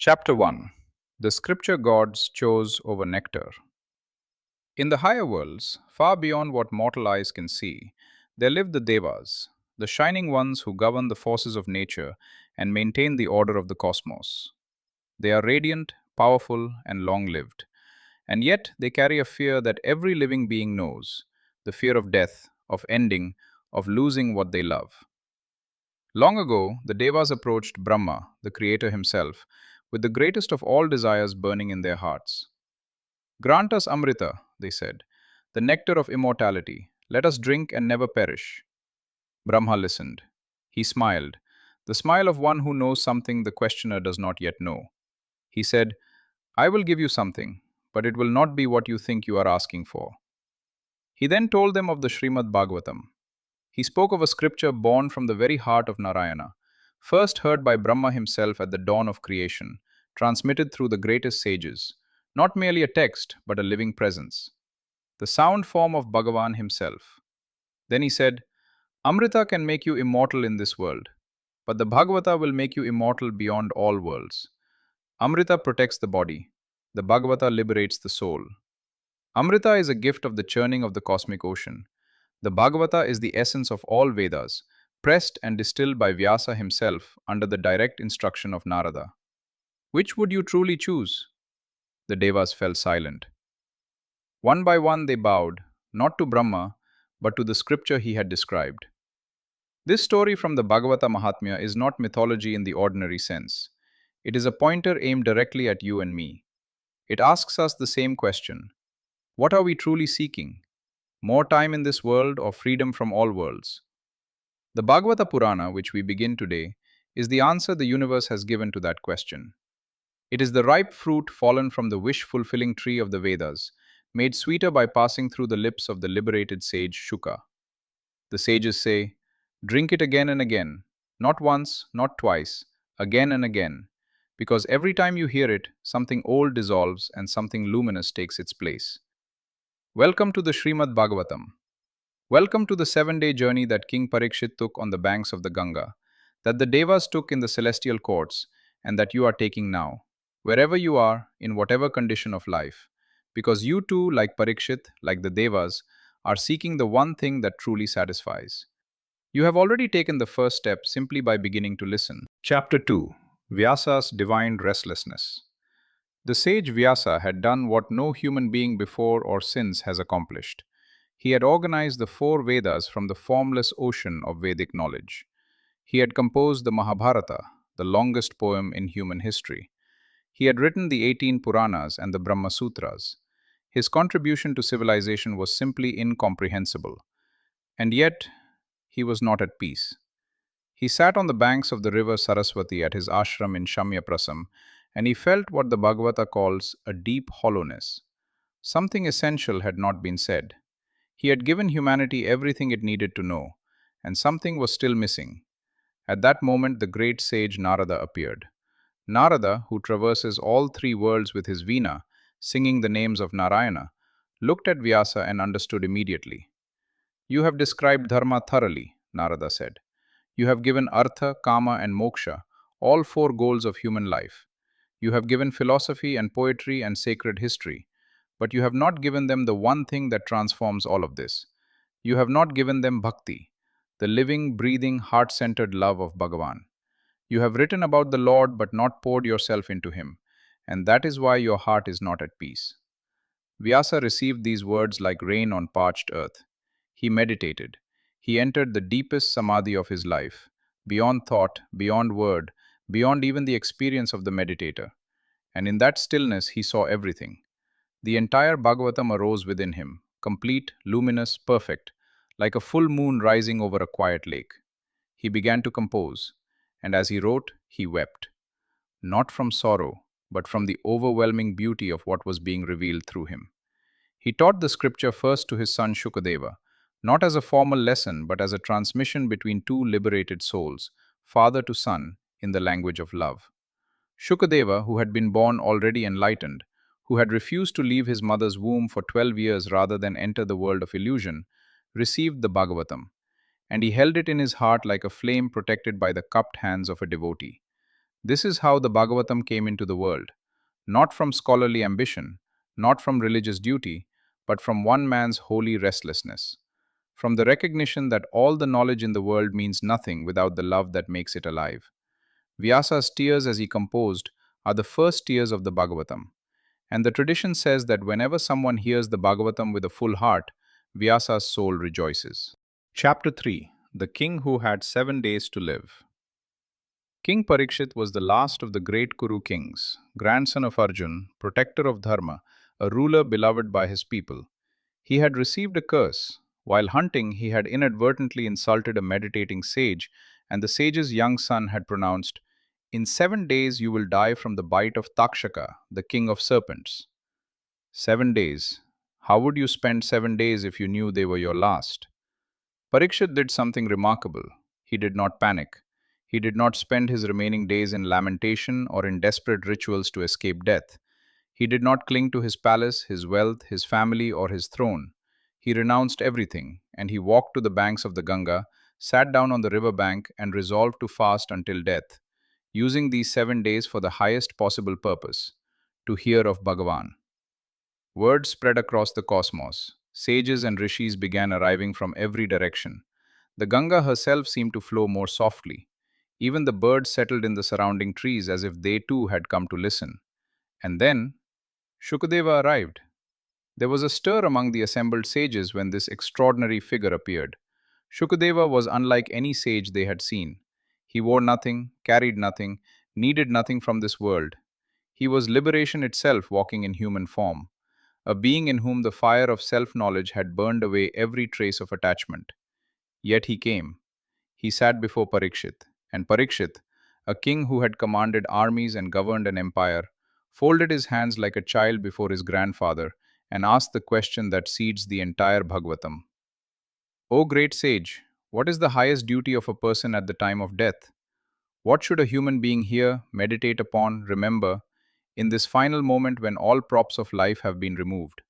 Chapter 1. The Scripture Gods Chose Over Nectar. In the higher worlds, far beyond what mortal eyes can see, there live the Devas, the shining ones who govern the forces of nature and maintain the order of the cosmos. They are radiant, powerful, and long lived, and yet they carry a fear that every living being knows, the fear of death, of ending, of losing what they love. Long ago, the Devas approached Brahma, the Creator himself, with the greatest of all desires burning in their hearts. Grant us Amrita, they said, the nectar of immortality. Let us drink and never perish. Brahma listened. He smiled, the smile of one who knows something the questioner does not yet know. He said, I will give you something, but it will not be what you think you are asking for. He then told them of the Srimad Bhagavatam. He spoke of a scripture born from the very heart of Narayana, first heard by Brahma himself at the dawn of creation, transmitted through the greatest sages, not merely a text, but a living presence, the sound form of Bhagavan himself. Then he said, Amrita can make you immortal in this world, but the Bhagavata will make you immortal beyond all worlds. Amrita protects the body, the Bhagavata liberates the soul. Amrita is a gift of the churning of the cosmic ocean. The Bhagavata is the essence of all Vedas, pressed and distilled by Vyasa himself under the direct instruction of Narada. Which would you truly choose? The Devas fell silent. One by one they bowed, not to Brahma, but to the scripture he had described. This story from the Bhagavata Mahatmya is not mythology in the ordinary sense. It is a pointer aimed directly at you and me. It asks us the same question. What are we truly seeking? More time in this world or freedom from all worlds? The Bhagavata Purana, which we begin today, is the answer the universe has given to that question. It is the ripe fruit fallen from the wish-fulfilling tree of the Vedas, made sweeter by passing through the lips of the liberated sage Shuka. The sages say, drink it again and again, not once, not twice, again and again, because every time you hear it, something old dissolves and something luminous takes its place. Welcome to the Śrīmad Bhāgavatam. Welcome to the 7-day journey that King Parikshit took on the banks of the Ganga, that the Devas took in the celestial courts, and that you are taking now, wherever you are, in whatever condition of life, because you too, like Parikshit, like the Devas, are seeking the one thing that truly satisfies. You have already taken the first step simply by beginning to listen. Chapter 2. Vyasa's Divine Restlessness. The sage Vyasa had done what no human being before or since has accomplished. He had organized the 4 Vedas from the formless ocean of Vedic knowledge. He had composed the Mahabharata, the longest poem in human history. He had written the 18 Puranas and the Brahma Sutras. His contribution to civilization was simply incomprehensible. And yet, he was not at peace. He sat on the banks of the river Saraswati at his ashram in Shamyaprasam, and he felt what the Bhagavata calls a deep hollowness. Something essential had not been said. He had given humanity everything it needed to know, and something was still missing. At that moment, the great sage Narada appeared. Narada, who traverses all 3 worlds with his veena, singing the names of Narayana, looked at Vyasa and understood immediately. You have described dharma thoroughly, Narada said. You have given artha, kama, and moksha, all 4 goals of human life. You have given philosophy and poetry and sacred history, but you have not given them the one thing that transforms all of this. You have not given them bhakti, the living, breathing, heart-centered love of Bhagavan. You have written about the Lord but not poured yourself into him, and that is why your heart is not at peace. Vyasa received these words like rain on parched earth. He meditated. He entered the deepest samadhi of his life, beyond thought, beyond word, beyond even the experience of the meditator. And in that stillness he saw everything. The entire Bhagavatam arose within him, complete, luminous, perfect, like a full moon rising over a quiet lake. He began to compose, and as he wrote, he wept. Not from sorrow, but from the overwhelming beauty of what was being revealed through him. He taught the scripture first to his son Shukadeva, not as a formal lesson, but as a transmission between 2 liberated souls, father to son, in the language of love. Shukadeva, who had been born already enlightened, who had refused to leave his mother's womb for 12 years rather than enter the world of illusion, received the Bhagavatam, and he held it in his heart like a flame protected by the cupped hands of a devotee. This is how the Bhagavatam came into the world, not from scholarly ambition, not from religious duty, but from one man's holy restlessness, from the recognition that all the knowledge in the world means nothing without the love that makes it alive. Vyasa's tears as he composed are the first tears of the Bhagavatam, and the tradition says that whenever someone hears the Bhagavatam with a full heart, Vyasa's soul rejoices. Chapter 3. The King Who Had 7 Days to Live. King Parikshit was the last of the great Kuru kings, grandson of Arjun, protector of Dharma, a ruler beloved by his people. He had received a curse. While hunting, he had inadvertently insulted a meditating sage, and the sage's young son had pronounced, "In 7 days you will die from the bite of Takshaka, the king of serpents." 7 days. How would you spend 7 days if you knew they were your last? Parikshit did something remarkable. He did not panic. He did not spend his remaining days in lamentation or in desperate rituals to escape death. He did not cling to his palace, his wealth, his family, or his throne. He renounced everything, and he walked to the banks of the Ganga, sat down on the river bank, and resolved to fast until death, using these 7 days for the highest possible purpose: to hear of Bhagavan. Word spread across the cosmos. Sages and rishis began arriving from every direction. The Ganga herself seemed to flow more softly. Even the birds settled in the surrounding trees as if they too had come to listen. And then, Shukadeva arrived. There was a stir among the assembled sages when this extraordinary figure appeared. Shukadeva was unlike any sage they had seen. He wore nothing, carried nothing, needed nothing from this world. He was liberation itself walking in human form, a being in whom the fire of self-knowledge had burned away every trace of attachment. Yet he came. He sat before Parikshit, and Parikshit, a king who had commanded armies and governed an empire, folded his hands like a child before his grandfather and asked the question that seeds the entire Bhagavatam. O great sage, what is the highest duty of a person at the time of death? What should a human being hear, meditate upon, remember, in this final moment when all props of life have been removed?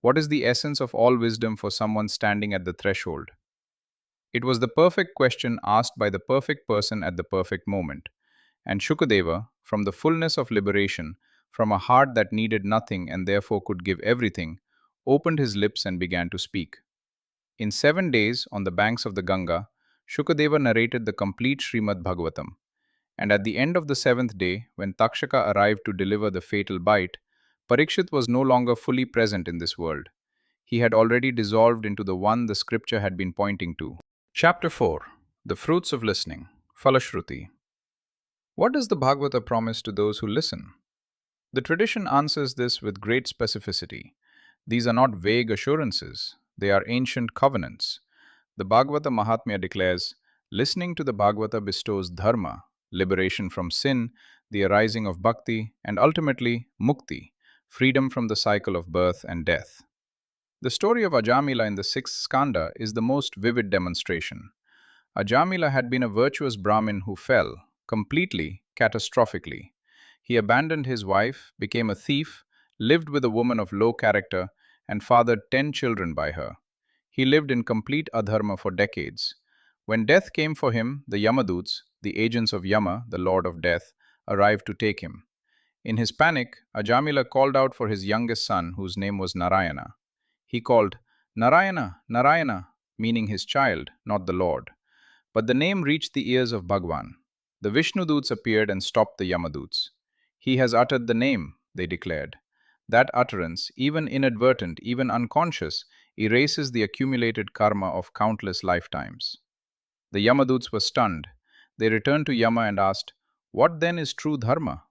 What is the essence of all wisdom for someone standing at the threshold? It was the perfect question asked by the perfect person at the perfect moment. And Shukadeva, from the fullness of liberation, from a heart that needed nothing and therefore could give everything, opened his lips and began to speak. In 7 days, on the banks of the Ganga, Shukadeva narrated the complete Śrīmad Bhāgavatam. And at the end of the seventh day, when Takshaka arrived to deliver the fatal bite, Parikshit was no longer fully present in this world. He had already dissolved into the one the scripture had been pointing to. Chapter 4. The Fruits of Listening. Falashruti. What does the Bhagavata promise to those who listen? The tradition answers this with great specificity. These are not vague assurances, they are ancient covenants. The Bhagavata Mahatmya declares, listening to the Bhagavata bestows dharma, liberation from sin, the arising of bhakti, and ultimately mukti, freedom from the cycle of birth and death. The story of Ajamila in the sixth Skandha is the most vivid demonstration. Ajamila had been a virtuous Brahmin who fell, completely, catastrophically. He abandoned his wife, became a thief, lived with a woman of low character, and fathered 10 children by her. He lived in complete adharma for decades. When death came for him, the Yamaduts, the agents of Yama, the lord of death, arrived to take him. In his panic, Ajamila called out for his youngest son, whose name was Narayana. He called, "Narayana, Narayana," meaning his child, not the Lord. But the name reached the ears of Bhagwan. The Vishnudoots appeared and stopped the Yamadoots. "He has uttered the name," they declared. That utterance, even inadvertent, even unconscious, erases the accumulated karma of countless lifetimes. The Yamadoots were stunned. They returned to Yama and asked, "What then is true dharma?"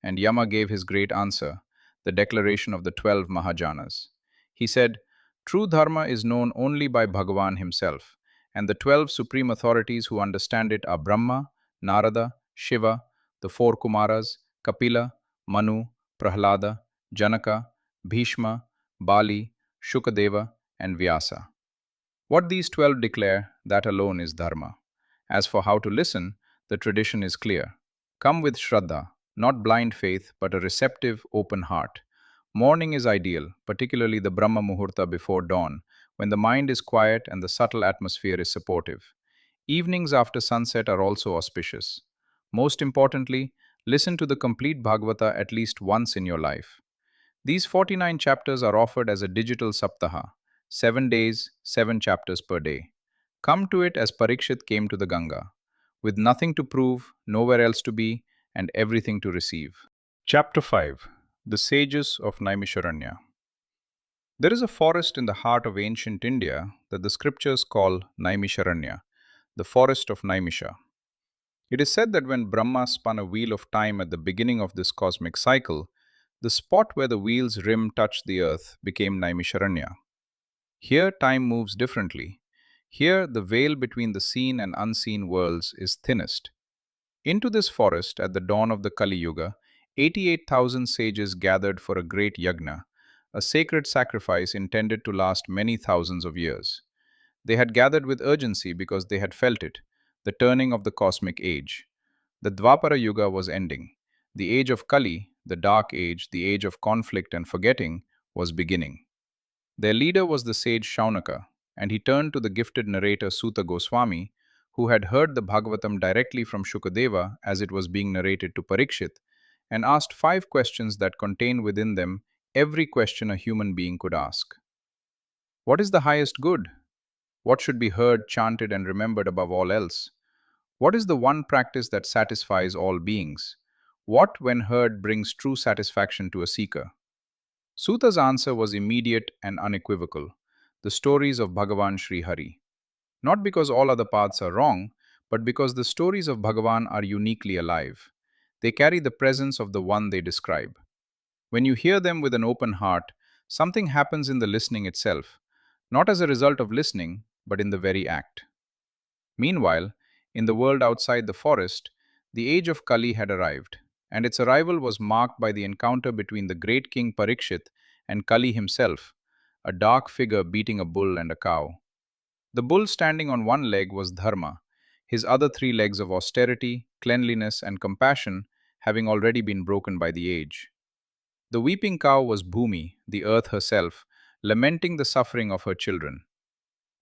And Yama gave his great answer, the declaration of the 12 Mahajanas. He said, "True dharma is known only by Bhagavan himself, and the 12 supreme authorities who understand it are Brahma, Narada, Shiva, the 4 Kumaras, Kapila, Manu, Prahlada, Janaka, Bhishma, Bali, Shukadeva, and Vyasa. What these 12 declare, that alone is dharma. As for how to listen, the tradition is clear. Come with Shraddha, not blind faith, but a receptive, open heart. Morning is ideal, particularly the Brahma Muhurta before dawn, when the mind is quiet and the subtle atmosphere is supportive. Evenings after sunset are also auspicious. Most importantly, Listen to the complete Bhagavata at least once in your life. These 49 chapters are offered as a digital Saptaha, 7 days, 7 chapters per day. Come to it as Parikshit came to the Ganga, with nothing to prove, nowhere else to be, and everything to receive. Chapter 5. The Sages of Naimiṣāraṇya. There is a forest in the heart of ancient India that the scriptures call Naimiṣāraṇya, the forest of Naimisha. It is said that when Brahma spun a wheel of time at the beginning of this cosmic cycle, the spot where the wheel's rim touched the earth became Naimiṣāraṇya. Here, time moves differently. Here, the veil between the seen and unseen worlds is thinnest. Into this forest, at the dawn of the Kali Yuga, 88,000 sages gathered for a great yagna, a sacred sacrifice intended to last many thousands of years. They had gathered with urgency because they had felt it, the turning of the cosmic age. The Dvapara Yuga was ending. The age of Kali, the dark age, the age of conflict and forgetting, was beginning. Their leader was the sage Shaunaka, and he turned to the gifted narrator Suta Goswami, who had heard the Bhagavatam directly from Shukadeva as it was being narrated to Parikshit, and asked 5 questions that contain within them every question a human being could ask. What is the highest good? What should be heard, chanted, and remembered above all else? What is the one practice that satisfies all beings? What, when heard, brings true satisfaction to a seeker? Suta's answer was immediate and unequivocal: the stories of Bhagavan Sri Hari. Not because all other paths are wrong, but because the stories of Bhagavan are uniquely alive. They carry the presence of the one they describe. When you hear them with an open heart, something happens in the listening itself, not as a result of listening, but in the very act. Meanwhile, in the world outside the forest, the age of Kali had arrived, and its arrival was marked by the encounter between the great king Parikshit and Kali himself, a dark figure beating a bull and a cow. The bull standing on one leg was Dharma, his other 3 legs of austerity, cleanliness, and compassion having already been broken by the age. The weeping cow was Bhumi, the earth herself, lamenting the suffering of her children.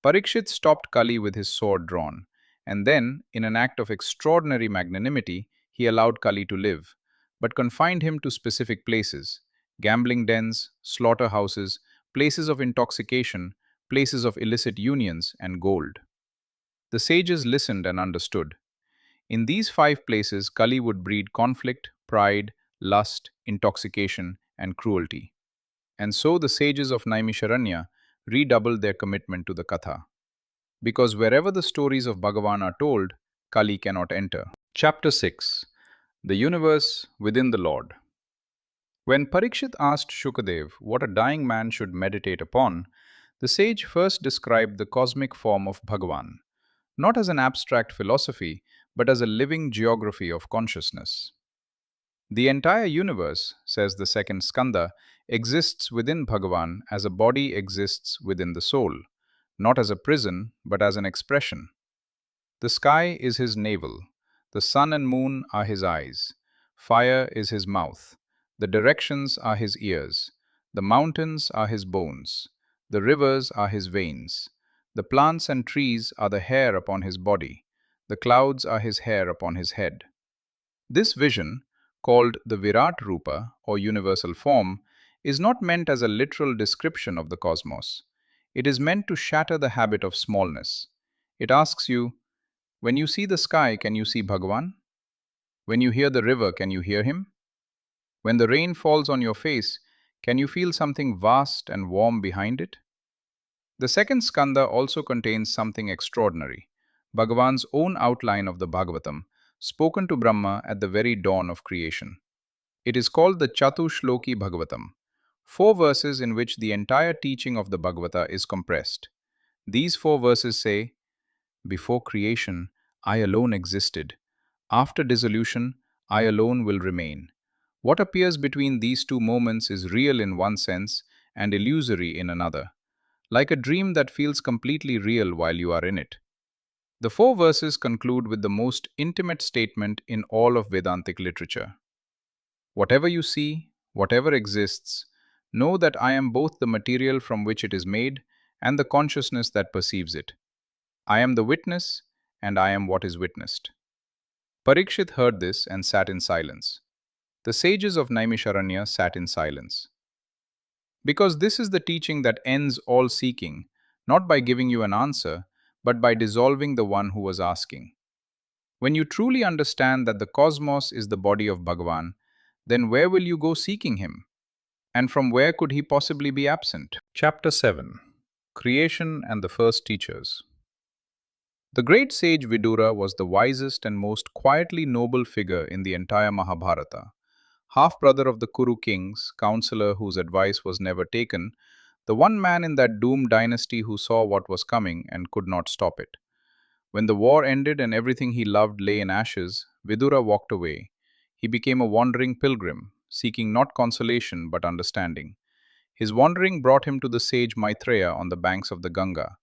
Parikshit stopped Kali with his sword drawn, and then, in an act of extraordinary magnanimity, he allowed Kali to live, but confined him to specific places: gambling dens, slaughterhouses, places of intoxication, places of illicit unions, and gold. The sages listened and understood. In these 5 places, Kali would breed conflict, pride, lust, intoxication, and cruelty. And so the sages of Naimiṣāraṇya redoubled their commitment to the Katha. Because wherever the stories of Bhagavan are told, Kali cannot enter. Chapter 6. The Universe Within the Lord. When Parikshit asked Shukadev what a dying man should meditate upon, the sage first described the cosmic form of Bhagavan, not as an abstract philosophy, but as a living geography of consciousness. The entire universe, says the second Skandha, exists within Bhagavan as a body exists within the soul, not as a prison, but as an expression. The sky is his navel, the sun and moon are his eyes, fire is his mouth, the directions are his ears, the mountains are his bones, the rivers are his veins, the plants and trees are the hair upon his body, the clouds are his hair upon his head. This vision, called the Virat Rupa or universal form, is not meant as a literal description of the cosmos. It is meant to shatter the habit of smallness. It asks you, when you see the sky, can you see Bhagavan? When you hear the river, can you hear him? When the rain falls on your face, can you feel something vast and warm behind it? The second skandha also contains something extraordinary: Bhagavan's own outline of the Bhagavatam, spoken to Brahma at the very dawn of creation. It is called the Chatushloki Bhagavatam, 4 verses in which the entire teaching of the Bhagavata is compressed. These 4 verses say, before creation, I alone existed. After dissolution, I alone will remain. What appears between these 2 moments is real in one sense and illusory in another, like a dream that feels completely real while you are in it. The 4 verses conclude with the most intimate statement in all of Vedantic literature. Whatever you see, whatever exists, know that I am both the material from which it is made and the consciousness that perceives it. I am the witness, and I am what is witnessed. Parikshit heard this and sat in silence. The sages of Naimiṣāraṇya sat in silence. Because this is the teaching that ends all seeking, not by giving you an answer, but by dissolving the one who was asking. When you truly understand that the cosmos is the body of Bhagavan, then where will you go seeking him? And from where could he possibly be absent? Chapter 7. Creation and the First Teachers. The great sage Vidura was the wisest and most quietly noble figure in the entire Mahabharata. Half-brother of the Kuru kings, counselor whose advice was never taken, the one man in that doomed dynasty who saw what was coming and could not stop it. When the war ended and everything he loved lay in ashes, Vidura walked away. He became a wandering pilgrim, seeking not consolation but understanding. His wandering brought him to the sage Maitreya on the banks of the Ganga.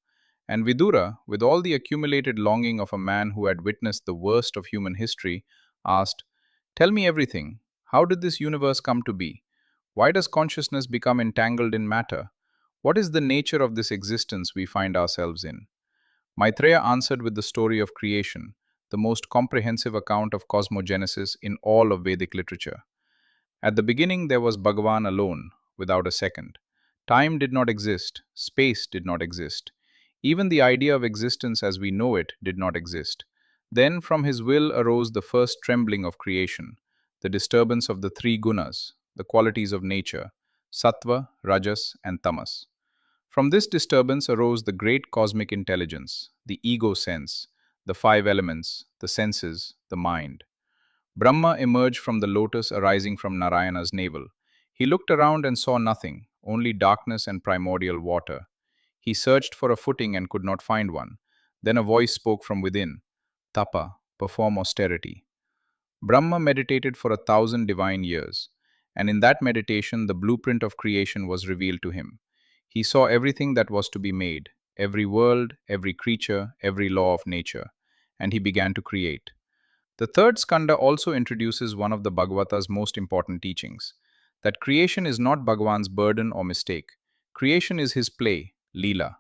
And Vidura, with all the accumulated longing of a man who had witnessed the worst of human history, asked, "Tell me everything. How did this universe come to be? Why does consciousness become entangled in matter? What is the nature of this existence we find ourselves in?" Maitreya answered with the story of creation, the most comprehensive account of cosmogenesis in all of Vedic literature. At the beginning, there was Bhagavan alone, without a second. Time did not exist, space did not exist. Even the idea of existence as we know it did not exist. Then, from his will arose the first trembling of creation, the disturbance of the three gunas, the qualities of nature, sattva, rajas, and tamas. From this disturbance arose the great cosmic intelligence, the ego sense, the five elements, the senses, the mind. Brahma emerged from the lotus arising from Narayana's navel. He looked around and saw nothing, only darkness and primordial water. He searched for a footing and could not find one. Then a voice spoke from within, "Tapa, perform austerity." Brahma meditated for 1,000 divine years, and in that meditation the blueprint of creation was revealed to him. He saw everything that was to be made, every world, every creature, every law of nature, and he began to create. The third Skandha also introduces one of the Bhagavata's most important teachings, that creation is not Bhagavan's burden or mistake. Creation is his play, Lila.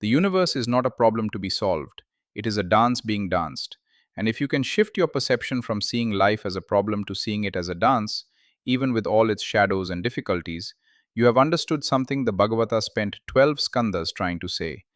The universe is not a problem to be solved, it is a dance being danced. And if you can shift your perception from seeing life as a problem to seeing it as a dance, even with all its shadows and difficulties, you have understood something the Bhagavata spent 12 skandhas trying to say.